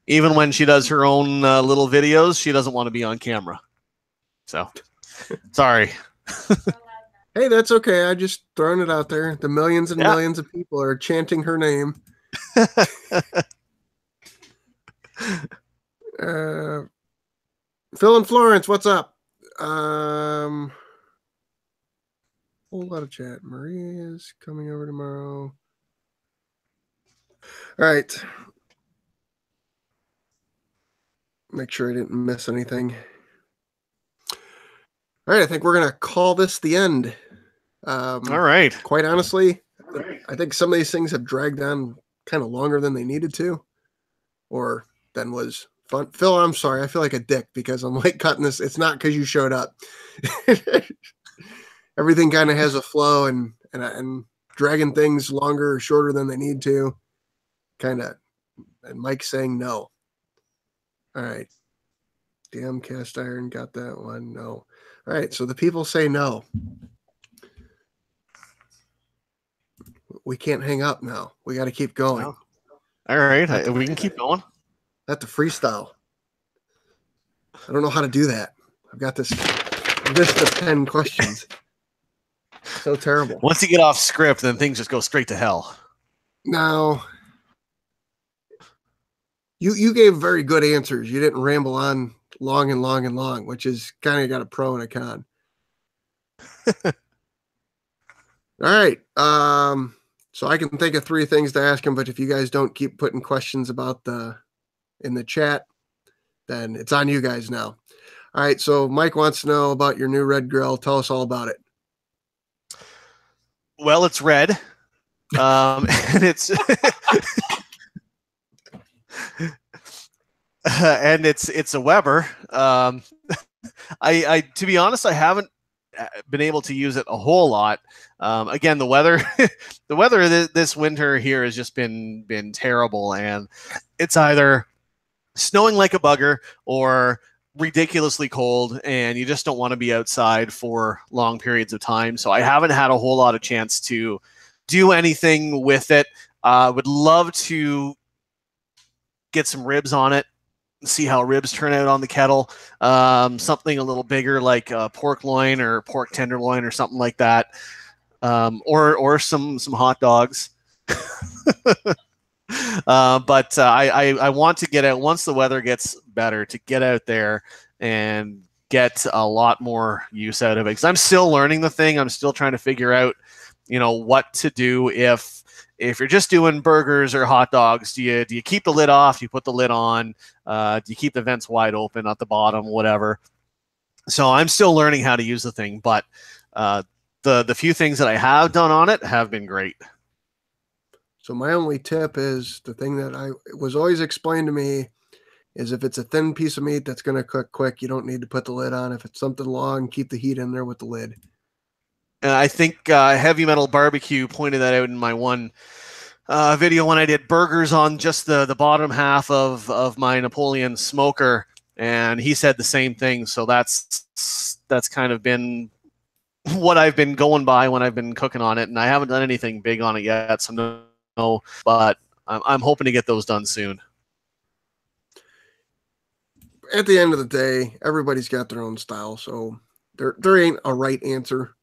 Speaker 2: Even when she does her own little videos, she doesn't want to be on camera. So, sorry.
Speaker 1: Hey, that's okay. I just throwing it out there. The millions and millions of people are chanting her name. Phil and Florence, what's up? Whole lot of chat. Maria's coming over tomorrow. All right. Make sure I didn't miss anything. All right, I think we're going to call this the end.
Speaker 2: All right.
Speaker 1: Quite honestly, I think some of these things have dragged on kind of longer than they needed to, or than was fun. Phil, I'm sorry. I feel like a dick because I'm like cutting this. It's not because you showed up. Everything kind of has a flow, and dragging things longer or shorter than they need to? Kind of. And Mike's saying no. All right. Damn cast iron, got that one. No. All right. So the people say no. We can't hang up now. We got to keep going.
Speaker 2: Oh. All right. We can keep going.
Speaker 1: That's a freestyle. I don't know how to do that. I've got this list of 10 questions. So terrible.
Speaker 2: Once you get off script, then things just go straight to hell.
Speaker 1: Now, you gave very good answers. You didn't ramble on long and long and long, which is kind of got a pro and a con. All right. So I can think of 3 things to ask him, but if you guys don't keep putting questions about in the chat, then it's on you guys now. All right. So Mike wants to know about your new red grill. Tell us all about it.
Speaker 2: Well, it's red. And it's and it's a Weber. I to be honest, I haven't been able to use it a whole lot. Again, the weather this winter here has just been terrible, and it's either snowing like a bugger or ridiculously cold, and you just don't want to be outside for long periods of time. So I haven't had a whole lot of chance to do anything with it. Would love to get some ribs on it, see how ribs turn out on the kettle. Something a little bigger like pork loin or pork tenderloin or something like that. Or some hot dogs. But I want to get out once the weather gets better, to get out there and get a lot more use out of it, because I'm still learning the thing. I'm still trying to figure out, what to do if you're just doing burgers or hot dogs. Do you keep the lid off? Do you put the lid on? Do you keep the vents wide open at the bottom? Whatever. So I'm still learning how to use the thing, but the few things that I have done on it have been great.
Speaker 1: So my only tip is the thing that was always explained to me is if it's a thin piece of meat that's going to cook quick, you don't need to put the lid on. If it's something long, keep the heat in there with the lid.
Speaker 2: And I think Heavy Metal BBQ pointed that out in my one video when I did burgers on just the bottom half of my Napoleon smoker, and he said the same thing. So that's kind of been what I've been going by when I've been cooking on it, and I haven't done anything big on it yet. So no, but I'm hoping to get those done soon.
Speaker 1: At the end of the day, everybody's got their own style, so there ain't a right answer.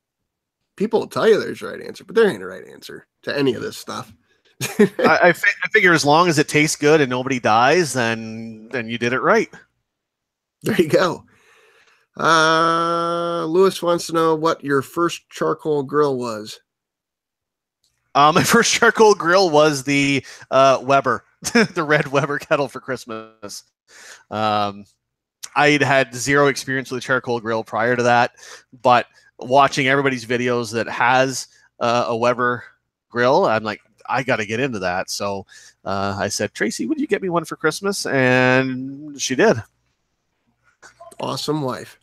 Speaker 1: People will tell you there's a right answer, but there ain't a right answer to any of this stuff.
Speaker 2: I figure as long as it tastes good and nobody dies, then you did it right.
Speaker 1: There you go. Lewis wants to know what your first charcoal grill was.
Speaker 2: My first charcoal grill was the Weber, the red Weber kettle for Christmas. I'd had zero experience with a charcoal grill prior to that, but watching everybody's videos that has a Weber grill, I'm like, I got to get into that. So I said, Tracy, would you get me one for Christmas? And she did.
Speaker 1: Awesome wife.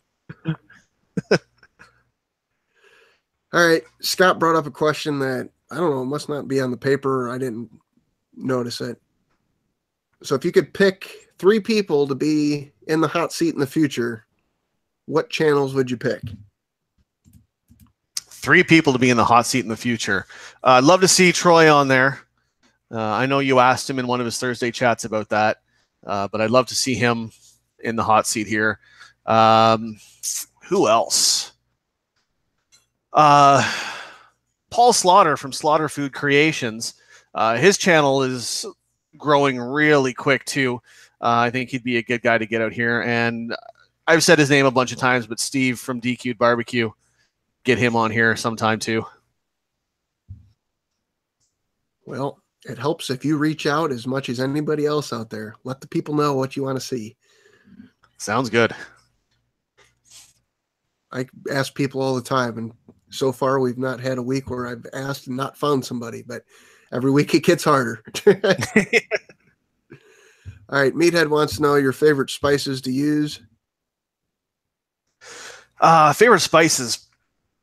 Speaker 1: All right. Scott brought up a question that, I don't know, it must not be on the paper. I didn't notice it. So if you could pick 3 people to be in the hot seat in the future, what channels would you pick?
Speaker 2: 3 people to be in the hot seat in the future. I'd love to see Troy on there. I know you asked him in one of his Thursday chats about that, but I'd love to see him in the hot seat here. Who else? Paul Slaughter from Slaughter Food Creations. His channel is growing really quick too. I think he'd be a good guy to get out here. And I've said his name a bunch of times, but Steve from DQ'd Barbecue, get him on here sometime too.
Speaker 1: Well, it helps if you reach out as much as anybody else out there. Let the people know what you want to see.
Speaker 2: Sounds good.
Speaker 1: I ask people all the time, and so far we've not had a week where I've asked and not found somebody, but every week it gets harder. All right, Meathead wants to know your favorite spices to use.
Speaker 2: Favorite spices.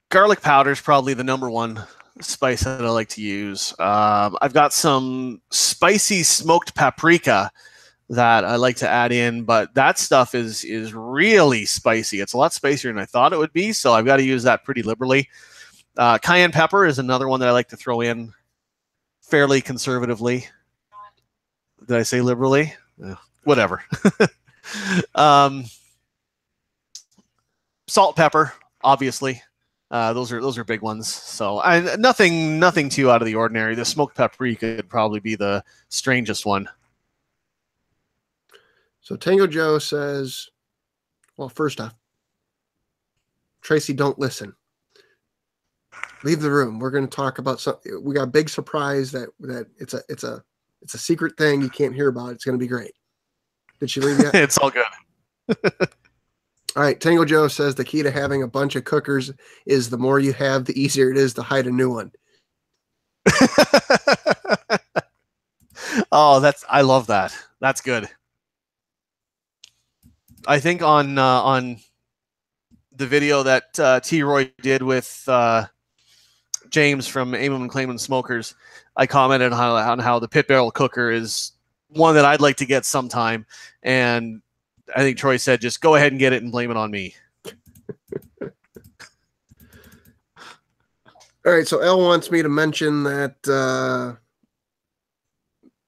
Speaker 2: Garlic powder is probably the #1 spice that I like to use. I've got some spicy smoked paprika that I like to add in, but that stuff is really spicy. It's a lot spicier than I thought it would be, so I've got to use that pretty liberally. Cayenne pepper is another one that I like to throw in fairly conservatively. Did I say liberally? Whatever. Salt, pepper, obviously. Those are big ones. So nothing too out of the ordinary. The smoked paprika could probably be the strangest one.
Speaker 1: So Tango Joe says, well, first off, Tracy, don't listen. Leave the room. We're going to talk about something. We got a big surprise that it's a secret thing you can't hear about. It's going to be great. Did she leave yet?
Speaker 2: It's all good.
Speaker 1: All right. Tango Joe says the key to having a bunch of cookers is the more you have, the easier it is to hide a new one.
Speaker 2: Oh, I love that. That's good. I think on the video that T. Roy did with James from Aimum and Clayman Smokers, I commented on how the pit barrel cooker is one that I'd like to get sometime, and I think Troy said, just go ahead and get it and blame it on me.
Speaker 1: All right, so Elle wants me to mention that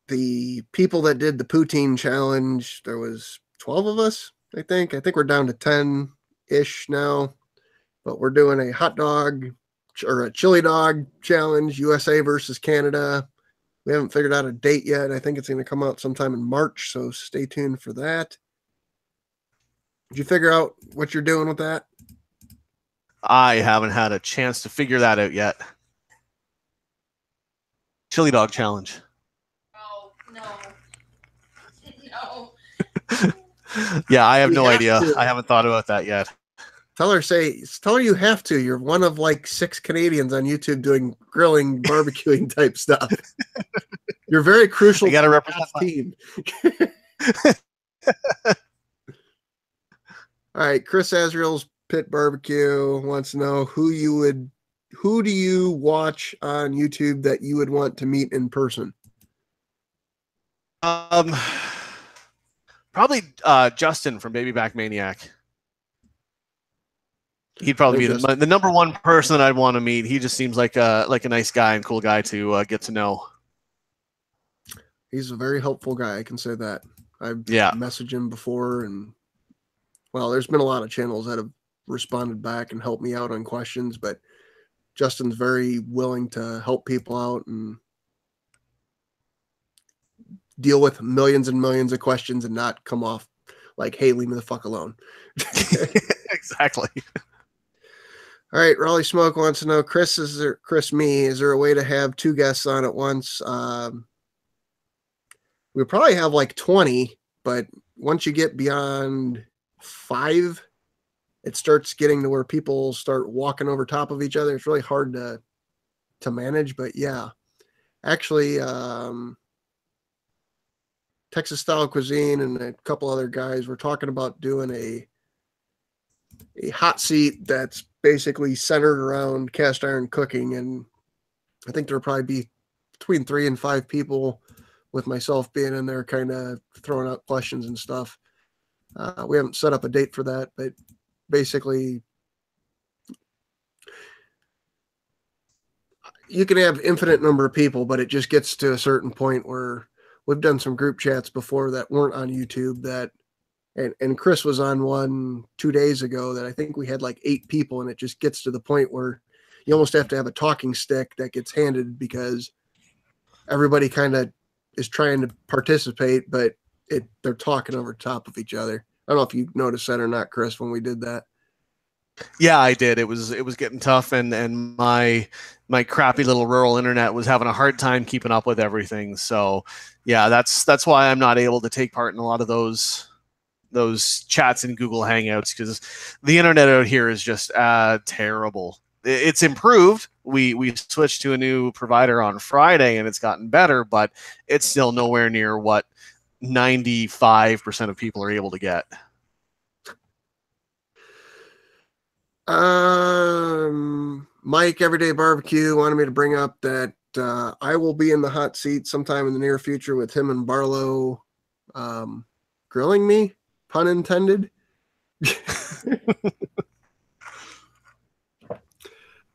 Speaker 1: the people that did the poutine challenge, there was 12 of us, I think. I think we're down to 10-ish now, but we're doing a hot dog or a chili dog challenge, USA versus Canada. We haven't figured out a date yet. I think it's going to come out sometime in March, so stay tuned for that. Did you figure out what you're doing with that?
Speaker 2: I haven't had a chance to figure that out yet. Chili dog challenge.
Speaker 3: Oh, no. No.
Speaker 2: Yeah, I have
Speaker 1: You
Speaker 2: no
Speaker 1: have
Speaker 2: idea.
Speaker 1: to.
Speaker 2: I haven't thought about that yet.
Speaker 1: Tell her you have to. You're one of like 6 Canadians on YouTube doing grilling, barbecuing type stuff. You're very crucial.
Speaker 2: I got to represent
Speaker 1: the team. All right, Chris Azriel's Pit Barbecue wants to know who do you watch on YouTube that you would want to meet in person?
Speaker 2: Probably Justin from Baby Back Maniac. He'd probably be the number one person I'd want to meet. He just seems like a nice guy and cool guy to get to know.
Speaker 1: He's a very helpful guy. I can say that. I've messaged him before, and well, there's been a lot of channels that have responded back and helped me out on questions, but Justin's very willing to help people out and deal with millions and millions of questions and not come off like, hey, leave me the fuck alone.
Speaker 2: Exactly.
Speaker 1: All right, Raleigh Smoke wants to know, is there a way to have 2 guests on at once? We probably have like 20, but once you get beyond 5, it starts getting to where people start walking over top of each other. It's really hard to manage, but yeah. Actually, Texas Style Cuisine and a couple other guys were talking about doing a hot seat that's basically centered around cast iron cooking, and I think there'll probably be between 3 and 5 people, with myself being in there kind of throwing out questions and stuff. We haven't set up a date for that, but basically you can have infinite number of people, but it just gets to a certain point where we've done some group chats before that weren't on YouTube that, and Chris was on one 2 days ago that I think we had like 8 people, and it just gets to the point where you almost have to have a talking stick that gets handed because everybody kind of is trying to participate, but they're talking over top of each other. I don't know if you noticed that or not, Chris, when we did that.
Speaker 2: Yeah, I did. It was getting tough, and my crappy little rural internet was having a hard time keeping up with everything. So yeah, that's why I'm not able to take part in a lot of those chats in Google Hangouts, because the internet out here is just terrible. It's improved. We switched to a new provider on Friday, and it's gotten better, but it's still nowhere near what 95% of people are able to get.
Speaker 1: Mike, Everyday Barbecue, wanted me to bring up that I will be in the hot seat sometime in the near future with him and Barlow grilling me, pun intended.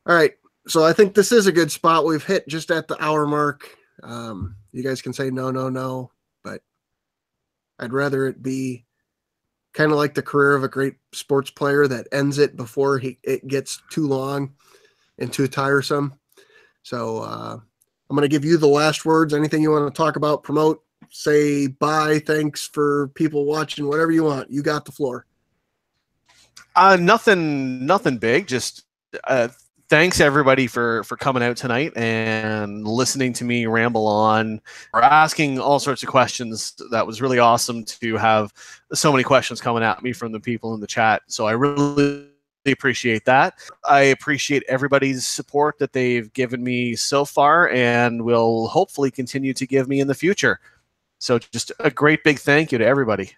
Speaker 1: All right. So I think this is a good spot. We've hit just at the hour mark. You guys can say no, but I'd rather it be kind of like the career of a great sports player that ends it before it gets too long and too tiresome. So I'm going to give you the last words. Anything you want to talk about, promote, say bye, thanks for people watching, whatever you want. You got the floor.
Speaker 2: Nothing big. Just thanks everybody for coming out tonight and listening to me ramble on or asking all sorts of questions. That was really awesome to have so many questions coming at me from the people in the chat. So I really appreciate that. I appreciate everybody's support that they've given me so far and will hopefully continue to give me in the future. So just a great big thank you to everybody.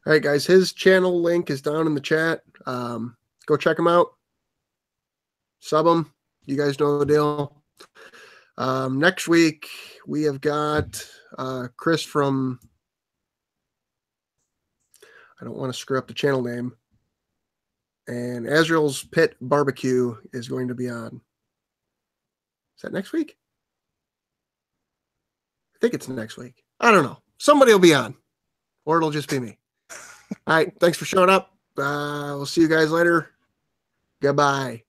Speaker 1: All right, guys, his channel link is down in the chat. Go check him out. Sub him. You guys know the deal. Next week, we have got Chris from, I don't want to screw up the channel name, and Azrael's Pit Barbecue is going to be on. Is that next week? I think it's next week. I don't know. Somebody will be on, or it'll just be me. All right. Thanks for showing up. We'll see you guys later. Goodbye.